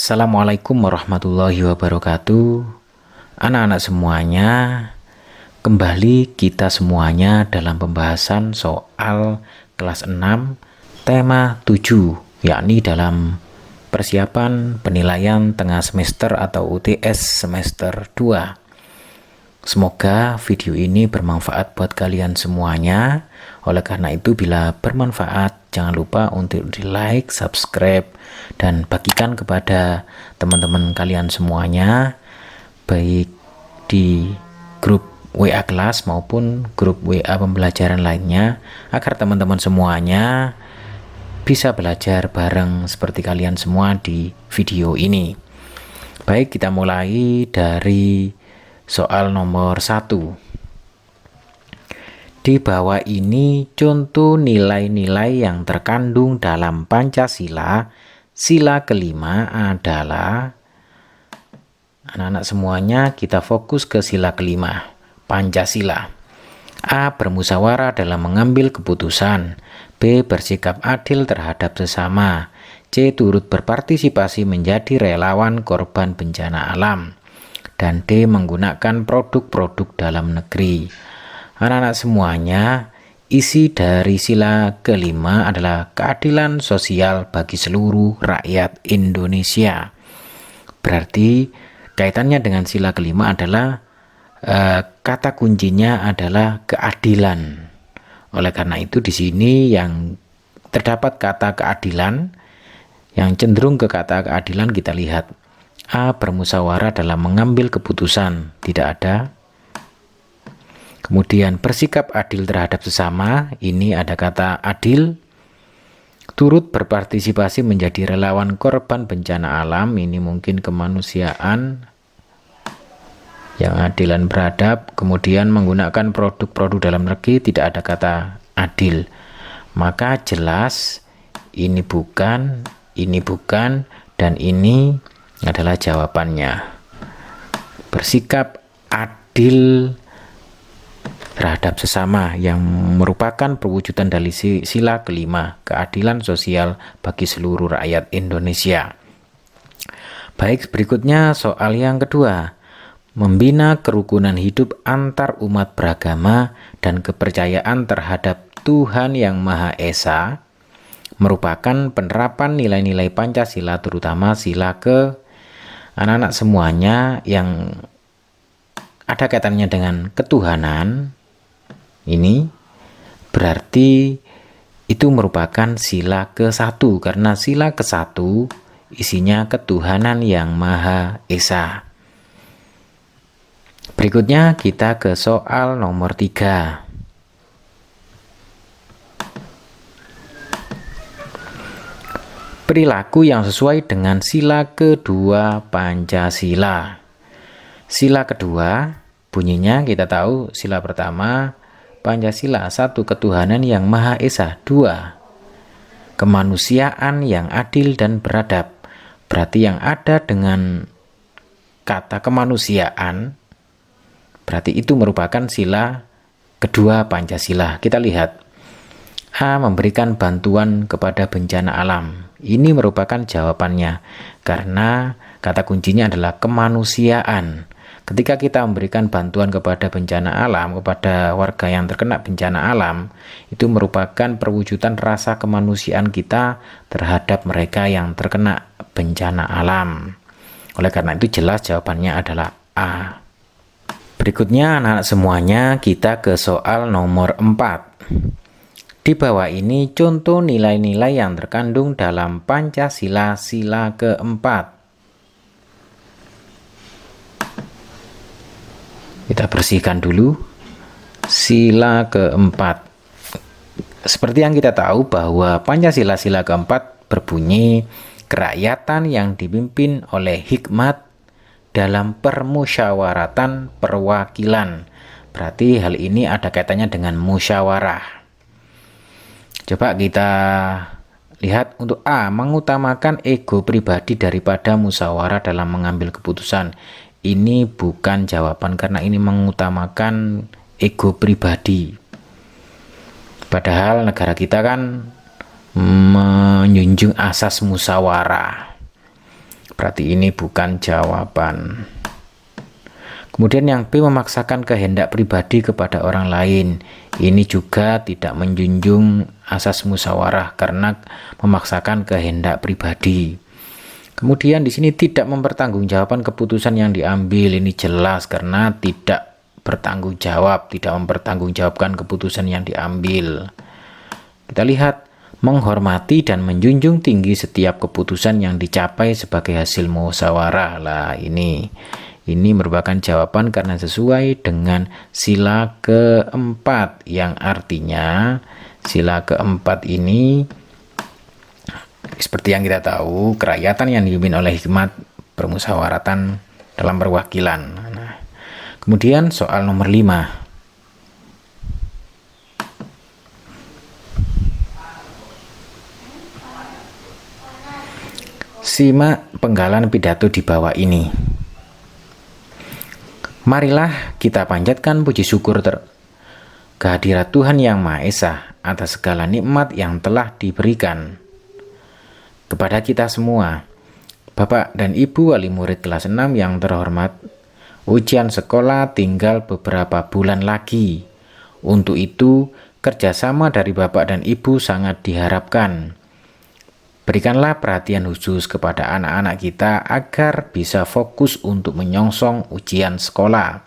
Assalamualaikum warahmatullahi wabarakatuh. Anak-anak semuanya, kembali kita semuanya dalam pembahasan soal kelas 6 tema 7, yakni dalam persiapan penilaian tengah semester atau UTS semester 2. Semoga video ini bermanfaat buat kalian semuanya. Oleh karena itu, bila bermanfaat, jangan lupa untuk di like, subscribe, dan bagikan kepada teman-teman kalian semuanya, baik di grup WA kelas maupun grup WA pembelajaran lainnya, agar teman-teman semuanya bisa belajar bareng seperti kalian semua di video ini. Baik, kita mulai dari soal nomor 1. Di bawah ini contoh nilai-nilai yang terkandung dalam Pancasila. Sila kelima adalah, anak-anak semuanya kita fokus ke sila kelima, Pancasila. A. Bermusyawarah dalam mengambil keputusan. B. Bersikap adil terhadap sesama. C. Turut berpartisipasi menjadi relawan korban bencana alam. Dan D. Menggunakan produk-produk dalam negeri. Anak-anak semuanya, isi dari sila kelima adalah keadilan sosial bagi seluruh rakyat Indonesia. Berarti kaitannya dengan sila kelima adalah kata kuncinya adalah keadilan. Oleh karena itu di sini yang terdapat kata keadilan, yang cenderung ke kata keadilan kita lihat. A. Bermusyawarah dalam mengambil keputusan, tidak ada. Kemudian bersikap adil terhadap sesama, ini ada kata adil. Turut berpartisipasi menjadi relawan korban bencana alam, ini mungkin kemanusiaan yang adil dan beradab. Kemudian menggunakan produk-produk dalam negeri, tidak ada kata adil. Maka jelas ini bukan, dan ini adalah jawabannya. Bersikap adil terhadap sesama yang merupakan perwujudan dari sila kelima, keadilan sosial bagi seluruh rakyat Indonesia. Baik, berikutnya soal yang kedua. Membina kerukunan hidup antar umat beragama dan kepercayaan terhadap Tuhan Yang Maha Esa merupakan penerapan nilai-nilai Pancasila, terutama sila ke. Anak-anak semuanya yang ada kaitannya dengan ketuhanan, ini berarti itu merupakan sila ke-1, karena sila ke-1 isinya ketuhanan Yang Maha Esa. Berikutnya kita ke soal nomor 3. Perilaku yang sesuai dengan sila kedua Pancasila. Sila kedua bunyinya kita tahu, sila pertama Pancasila 1. Ketuhanan Yang Maha Esa. 2. Kemanusiaan yang adil dan beradab. Berarti yang ada dengan kata kemanusiaan, berarti itu merupakan sila kedua Pancasila. Kita lihat. A. Memberikan bantuan kepada bencana alam. Ini merupakan jawabannya, karena kata kuncinya adalah kemanusiaan. Ketika kita memberikan bantuan kepada bencana alam, kepada warga yang terkena bencana alam, itu merupakan perwujudan rasa kemanusiaan kita terhadap mereka yang terkena bencana alam. Oleh karena itu jelas jawabannya adalah A. Berikutnya anak-anak semuanya kita ke soal nomor 4. Di bawah ini contoh nilai-nilai yang terkandung dalam Pancasila sila ke-4. Kita bersihkan dulu sila ke-4. Seperti yang kita tahu bahwa Pancasila sila ke-4 berbunyi kerakyatan yang dipimpin oleh hikmat dalam permusyawaratan perwakilan. Berarti hal ini ada kaitannya dengan musyawarah. Coba kita lihat untuk A. Mengutamakan ego pribadi daripada musyawarah dalam mengambil keputusan. Ini bukan jawaban, karena ini mengutamakan ego pribadi. Padahal negara kita kan menjunjung asas musyawarah. Berarti ini bukan jawaban. Kemudian yang B, memaksakan kehendak pribadi kepada orang lain. Ini juga tidak menjunjung asas musyawarah karena memaksakan kehendak pribadi. Kemudian di sini tidak mempertanggungjawabkan keputusan yang diambil. Ini jelas karena tidak bertanggung jawab, tidak mempertanggungjawabkan keputusan yang diambil. Kita lihat, menghormati dan menjunjung tinggi setiap keputusan yang dicapai sebagai hasil musyawarah. Lah ini merupakan jawaban karena sesuai dengan sila keempat, yang artinya sila keempat ini seperti yang kita tahu, kerakyatan yang dipimpin oleh hikmat permusyawaratan dalam perwakilan. Nah, kemudian soal nomor 5. Simak penggalan pidato di bawah ini. Marilah kita panjatkan puji syukur kehadirat Tuhan Yang Maha Esa atas segala nikmat yang telah diberikan kepada kita semua. Bapak dan Ibu wali murid kelas 6 yang terhormat, ujian sekolah tinggal beberapa bulan lagi. Untuk itu, kerjasama dari Bapak dan Ibu sangat diharapkan. Berikanlah perhatian khusus kepada anak-anak kita agar bisa fokus untuk menyongsong ujian sekolah.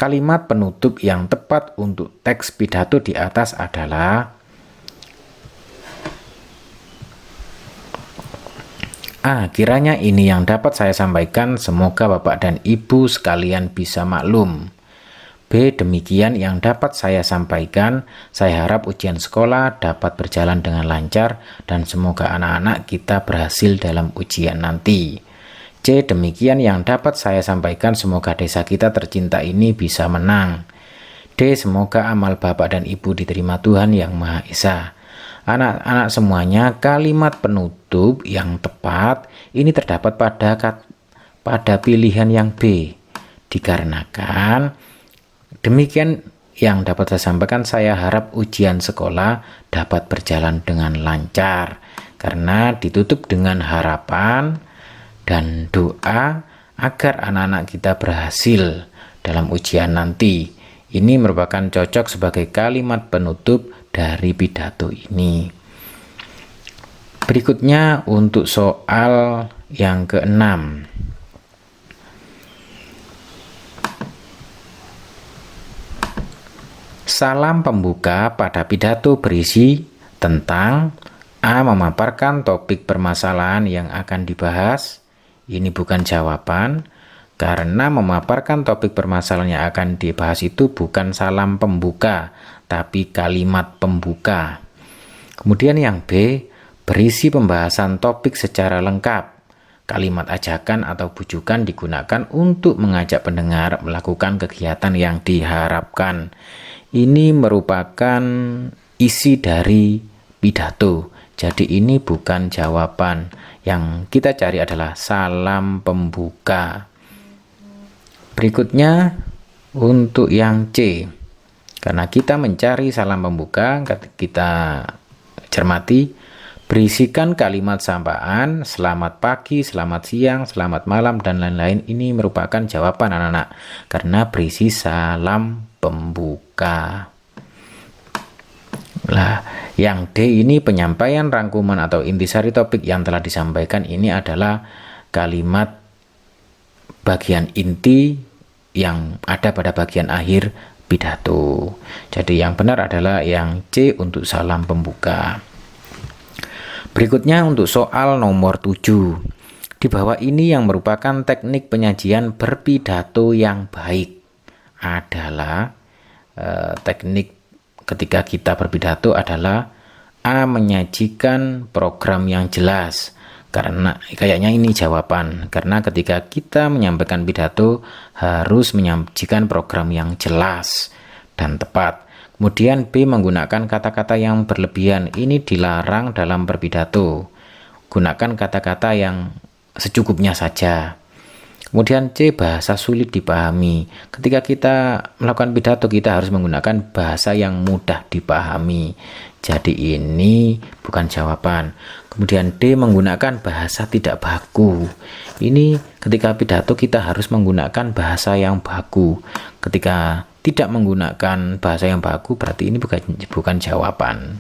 Kalimat penutup yang tepat untuk teks pidato di atas adalah A. Kiranya ini yang dapat saya sampaikan, semoga Bapak dan Ibu sekalian bisa maklum. B. Demikian yang dapat saya sampaikan, saya harap ujian sekolah dapat berjalan dengan lancar dan semoga anak-anak kita berhasil dalam ujian nanti. C. Demikian yang dapat saya sampaikan, semoga desa kita tercinta ini bisa menang. D. Semoga amal Bapak dan Ibu diterima Tuhan Yang Maha Esa. Anak-anak semuanya, kalimat penutup yang tepat ini terdapat pada pilihan yang B. Dikarenakan demikian yang dapat saya sampaikan, saya harap ujian sekolah dapat berjalan dengan lancar. Karena ditutup dengan harapan dan doa agar anak-anak kita berhasil dalam ujian nanti. Ini merupakan cocok sebagai kalimat penutup dari pidato ini. Berikutnya untuk soal yang ke-6. Salam pembuka pada pidato berisi tentang A. Memaparkan topik permasalahan yang akan dibahas. Ini bukan jawaban, karena memaparkan topik permasalahan yang akan dibahas itu bukan salam pembuka, tapi kalimat pembuka. Kemudian yang B, berisi pembahasan topik secara lengkap. Kalimat ajakan atau bujukan digunakan untuk mengajak pendengar melakukan kegiatan yang diharapkan. Ini merupakan isi dari pidato. Jadi ini bukan jawaban. Yang kita cari adalah salam pembuka. Berikutnya untuk yang C. Karena kita mencari salam pembuka, kita cermati, berisikan kalimat sapaan, selamat pagi, selamat siang, selamat malam, dan lain-lain. Ini merupakan jawaban anak-anak, karena berisi salam pembuka. Lah, yang D ini penyampaian rangkuman atau intisari topik yang telah disampaikan. Ini adalah kalimat bagian inti yang ada pada bagian akhir pidato. Jadi yang benar adalah yang C untuk salam pembuka. Berikutnya untuk soal nomor 7. Di bawah ini yang merupakan teknik penyajian berpidato yang baik adalah teknik ketika kita berpidato adalah A. Menyajikan program yang jelas. Karena kayaknya ini jawaban, karena ketika kita menyampaikan pidato harus menyajikan program yang jelas dan tepat. Kemudian B. Menggunakan kata-kata yang berlebihan. Ini dilarang dalam berpidato. Gunakan kata-kata yang secukupnya saja. Kemudian C, bahasa sulit dipahami. Ketika kita melakukan pidato, kita harus menggunakan bahasa yang mudah dipahami. Jadi ini bukan jawaban. Kemudian D, menggunakan bahasa tidak baku. Ini ketika pidato kita harus menggunakan bahasa yang baku. Ketika tidak menggunakan bahasa yang baku berarti ini bukan jawaban.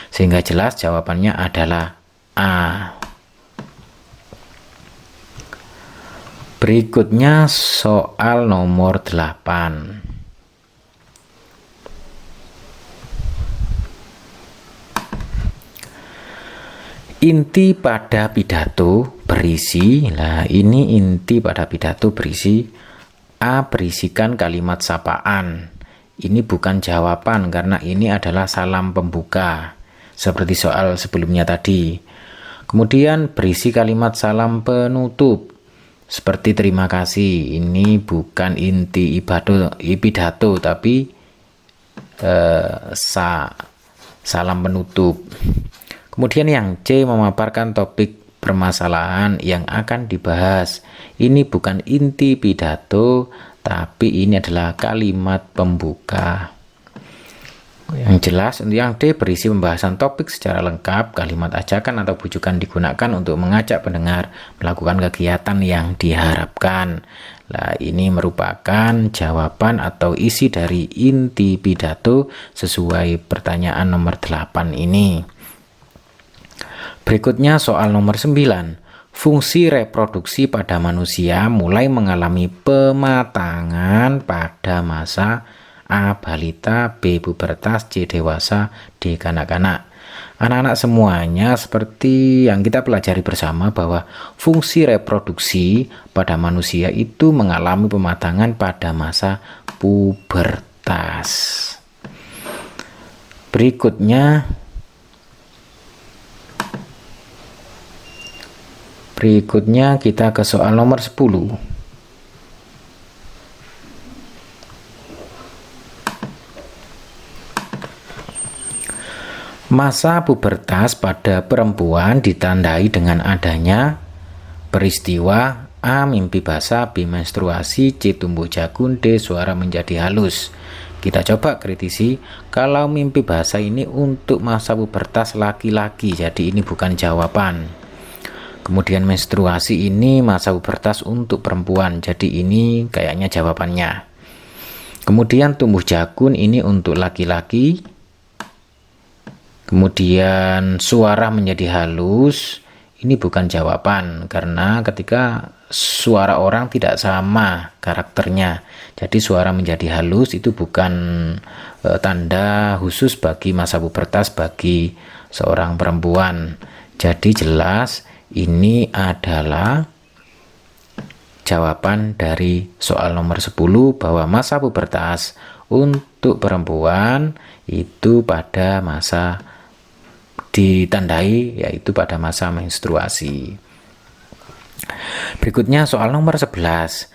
Sehingga jelas jawabannya adalah A. Berikutnya soal nomor 8. Inti pada pidato berisi, nah ini inti pada pidato berisi A, berisikan kalimat sapaan. Ini bukan jawaban karena ini adalah salam pembuka seperti soal sebelumnya tadi. Kemudian berisi kalimat salam penutup seperti terima kasih. Ini bukan inti pidato tapi salam penutup. Kemudian yang C, memaparkan topik permasalahan yang akan dibahas. Ini bukan inti pidato, tapi ini adalah kalimat pembuka. Yang jelas, untuk yang D, berisi pembahasan topik secara lengkap. Kalimat ajakan atau bujukan digunakan untuk mengajak pendengar melakukan kegiatan yang diharapkan. Nah, ini merupakan jawaban atau isi dari inti pidato sesuai pertanyaan nomor 8 ini. Berikutnya soal nomor 9. Fungsi reproduksi pada manusia mulai mengalami pematangan pada masa A, balita, B, pubertas, C, dewasa, D, kanak-kanak. Anak-anak semuanya seperti yang kita pelajari bersama bahwa fungsi reproduksi pada manusia itu mengalami pematangan pada masa pubertas. Berikutnya kita ke soal nomor 10. Masa pubertas pada perempuan ditandai dengan adanya peristiwa A, mimpi basah, B, menstruasi, C, tumbuh jagung, D, suara menjadi halus. Kita coba kritisi, kalau mimpi basah ini untuk masa pubertas laki-laki, jadi ini bukan jawaban. Kemudian menstruasi ini masa pubertas untuk perempuan, jadi ini kayaknya jawabannya. Kemudian tumbuh jagung ini untuk laki-laki. Kemudian suara menjadi halus, ini bukan jawaban karena ketika suara orang tidak sama karakternya. Jadi suara menjadi halus itu bukan tanda khusus bagi masa pubertas bagi seorang perempuan. Jadi jelas ini adalah jawaban dari soal nomor 10 bahwa masa pubertas untuk perempuan itu pada masa ditandai yaitu pada masa menstruasi. Berikutnya soal nomor 11.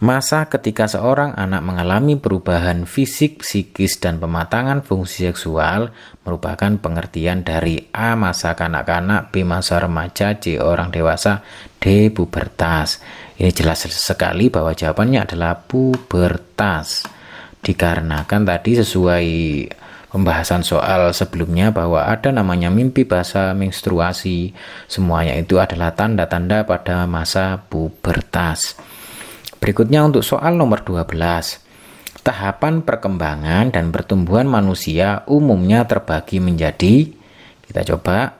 Masa ketika seorang anak mengalami perubahan fisik, psikis, dan pematangan fungsi seksual merupakan pengertian dari A, masa kanak-kanak, B, masa remaja, C, orang dewasa, D, pubertas. Ini jelas sekali bahwa jawabannya adalah pubertas. Dikarenakan tadi sesuai pembahasan soal sebelumnya bahwa ada namanya mimpi basah, menstruasi, semuanya itu adalah tanda-tanda pada masa pubertas. Berikutnya untuk soal nomor 12. Tahapan perkembangan dan pertumbuhan manusia umumnya terbagi menjadi, kita coba,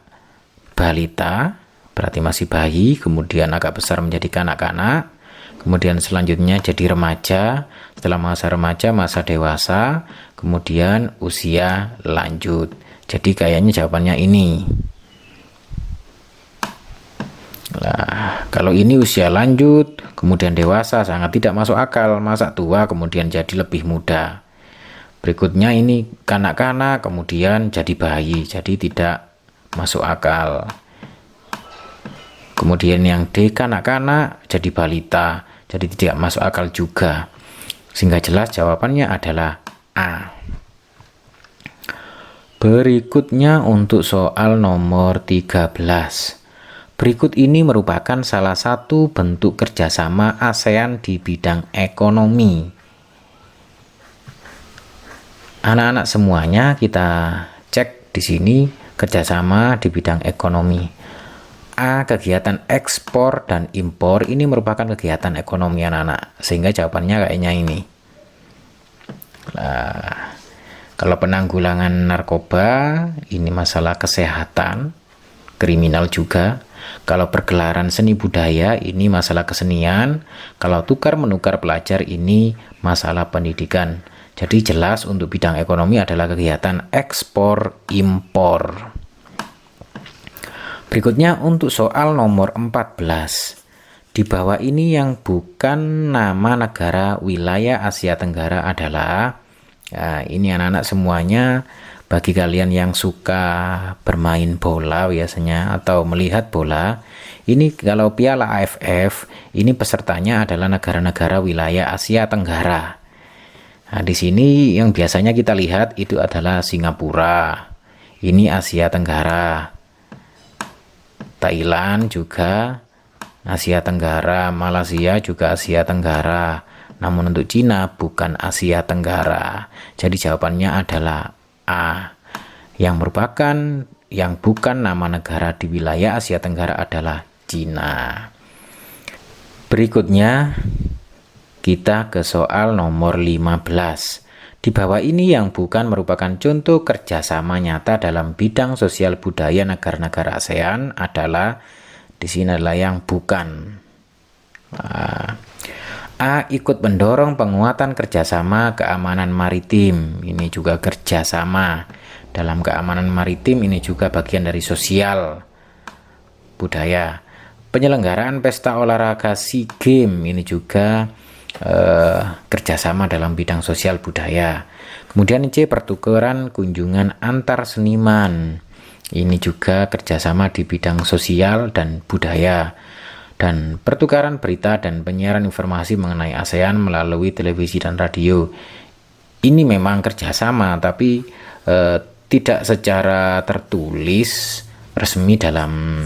balita, berarti masih bayi, kemudian agak besar menjadi kanak-kanak, kemudian selanjutnya jadi remaja, setelah masa remaja, masa dewasa, kemudian usia lanjut. Jadi kayaknya jawabannya ini. Nah, kalau ini usia lanjut, kemudian dewasa, sangat tidak masuk akal. Masa tua, kemudian jadi lebih muda. Berikutnya ini kanak-kanak, kemudian jadi bayi, jadi tidak masuk akal. Kemudian yang D, kanak-kanak, jadi balita, jadi tidak masuk akal juga. Sehingga jelas jawabannya adalah A. Berikutnya untuk soal nomor 13. Berikut ini merupakan salah satu bentuk kerjasama ASEAN di bidang ekonomi. Anak-anak semuanya kita cek di sini kerjasama di bidang ekonomi. A. Kegiatan ekspor dan impor ini merupakan kegiatan ekonomi anak-anak, sehingga jawabannya kayaknya ini. Nah, kalau penanggulangan narkoba ini masalah kesehatan, kriminal juga. Kalau pergelaran seni budaya ini masalah kesenian. Kalau tukar menukar pelajar ini masalah pendidikan. Jadi jelas untuk bidang ekonomi adalah kegiatan ekspor impor. Berikutnya untuk soal nomor 14. Di bawah ini yang bukan nama negara wilayah Asia Tenggara adalah, nah, ini anak-anak semuanya, bagi kalian yang suka bermain bola biasanya atau melihat bola, ini kalau Piala AFF, ini pesertanya adalah negara-negara wilayah Asia Tenggara. Nah, di sini yang biasanya kita lihat itu adalah Singapura. Ini Asia Tenggara. Thailand juga Asia Tenggara, Malaysia juga Asia Tenggara. Namun untuk Cina bukan Asia Tenggara. Jadi jawabannya adalah A. Yang bukan nama negara di wilayah Asia Tenggara adalah Cina. Berikutnya kita ke soal nomor 15. Di bawah ini yang bukan merupakan contoh kerjasama nyata dalam bidang sosial budaya negara-negara ASEAN adalah, di sini adalah yang bukan. A. Ikut mendorong penguatan kerjasama keamanan maritim. Ini juga kerjasama dalam keamanan maritim, ini juga bagian dari sosial budaya. Penyelenggaraan pesta olahraga SEA Games ini juga kerjasama dalam bidang sosial budaya. Kemudian C. Pertukaran kunjungan antar seniman. Ini juga kerjasama di bidang sosial dan budaya. Dan pertukaran berita dan penyiaran informasi mengenai ASEAN melalui televisi dan radio. Ini memang kerjasama, tapi tidak secara tertulis resmi dalam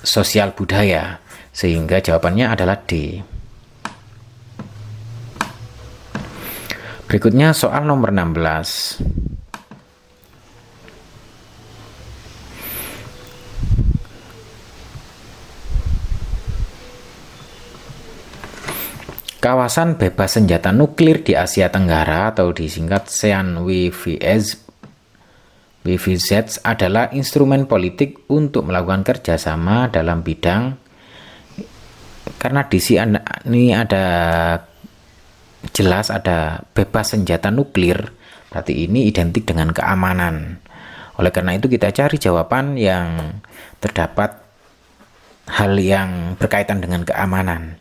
sosial budaya, sehingga jawabannya adalah D. Berikutnya soal nomor 16. Kawasan bebas senjata nuklir di Asia Tenggara atau disingkat CEAN-WVZ adalah instrumen politik untuk melakukan kerjasama dalam bidang, karena di sini ada jelas ada bebas senjata nuklir, berarti ini identik dengan keamanan. Oleh karena itu kita cari jawaban yang terdapat hal yang berkaitan dengan keamanan.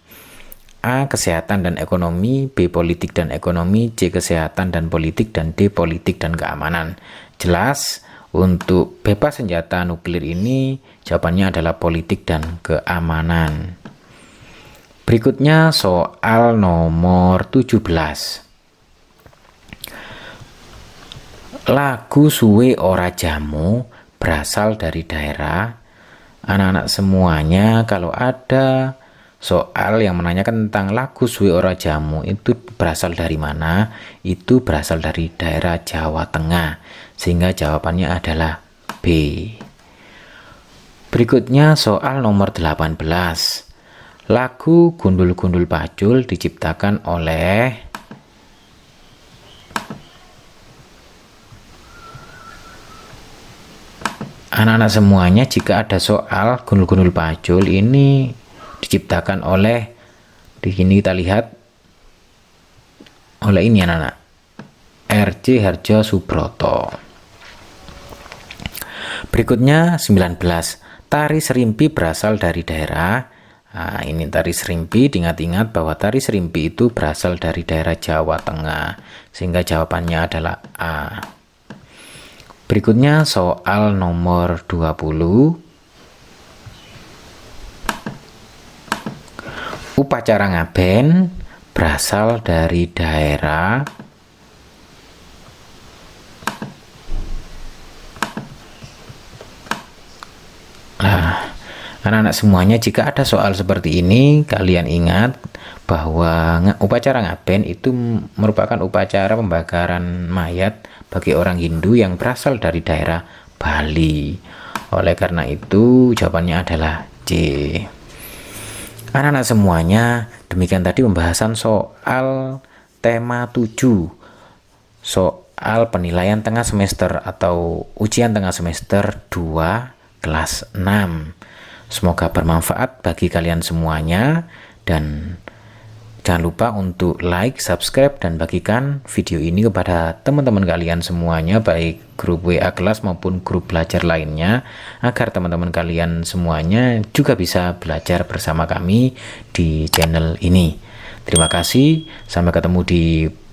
A. Kesehatan dan ekonomi, B. Politik dan ekonomi, C. Kesehatan dan politik, dan D. Politik dan keamanan. Jelas untuk bebas senjata nuklir ini jawabannya adalah politik dan keamanan. Berikutnya soal nomor 17. Lagu Suwe Ora Jamu berasal dari daerah. Anak-anak semuanya kalau ada soal yang menanyakan tentang lagu Suwe Ora Jamu itu berasal dari mana, itu berasal dari daerah Jawa Tengah, sehingga jawabannya adalah B. Berikutnya soal nomor 18. Lagu Gundul-Gundul Pacul diciptakan oleh anak-anak semuanya. Jika ada soal Gundul-Gundul Pacul ini diciptakan oleh, di sini kita lihat oleh ini anak-anak, R.J. Harjo Subroto. Berikutnya 19. Tari Serimpi berasal dari daerah. Nah, ini tari Serimpi, diingat-ingat bahwa tari Serimpi itu berasal dari daerah Jawa Tengah, sehingga jawabannya adalah A. Berikutnya soal nomor 20. Upacara ngaben berasal dari daerah Anak-anak semuanya, jika ada soal seperti ini, kalian ingat bahwa upacara ngaben itu merupakan upacara pembakaran mayat bagi orang Hindu yang berasal dari daerah Bali. Oleh karena itu, jawabannya adalah C. Anak-anak semuanya, demikian tadi pembahasan soal tema 7, soal penilaian tengah semester atau ujian tengah semester 2 kelas 6. Semoga bermanfaat bagi kalian semuanya, dan jangan lupa untuk like, subscribe, dan bagikan video ini kepada teman-teman kalian semuanya, baik grup WA kelas maupun grup belajar lainnya, agar teman-teman kalian semuanya juga bisa belajar bersama kami di channel ini. Terima kasih, sampai ketemu di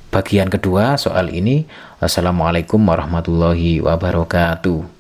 bagian kedua soal ini. Wassalamualaikum warahmatullahi wabarakatuh.